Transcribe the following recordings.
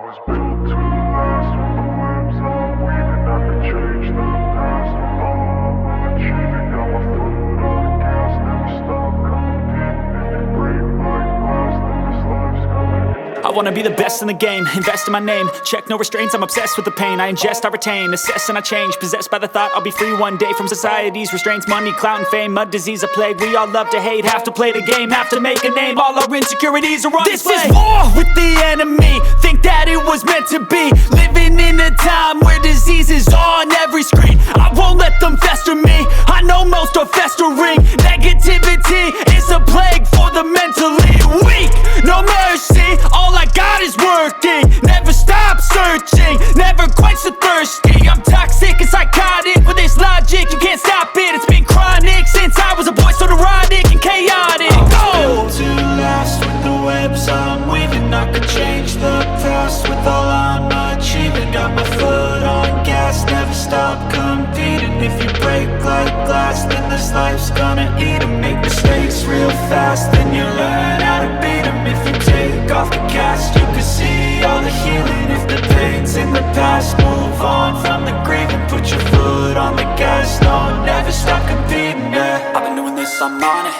was built to last. With the webs I'm weaving, I could change the past. With all I'm achieving, got my foot on gas. Never stop competing. If you break like glass, then this life's gonna end. I wanna be the best in the game, invest in my name. Check no restraints, I'm obsessed with the pain. I ingest, I retain, assess and I change. Possessed by the thought I'll be free one day from society's restraints. Money, clout and fame, mud, disease, a plague. We all love to hate, have to play the game, have to make a name. All our insecurities are on display. This is war with the enemy, think that it was meant to be. Living in a time where disease is on every screen. I won't let them fester me, I know most are festering. Negativity is a plague for the mentally weak. No mercy, all I got is working. Never stop searching, never quench the thirsty. I'm toxic and psychotic, with this logic you can't stop it. It's been chronic since I was a boy, so neurotic and chaotic. Go! To last with the webs I'm weaving, I could change the past with all I'm achieving. Got my foot on gas, never stop competing. If you break like glass, then this life's gonna eat 'em. Make mistakes real fast, then you learn how to beat 'em. If you take off the cast, you can see all the healing. If the pain's in the past, move on from the grave and put your foot on the gas. No, never stop competing, yeah. I've been doing this, I'm on it.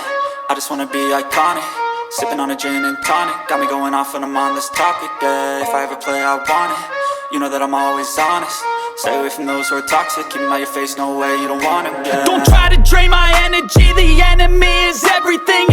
I just wanna be iconic. Sipping on a gin and tonic, got me going off when I'm on this topic, yeah. If I ever play, I want it. You know that I'm always honest. Stay away from those who are toxic. Keep them out your face, no way, you don't want it, yeah. Don't try to drain my energy, the enemy is everything.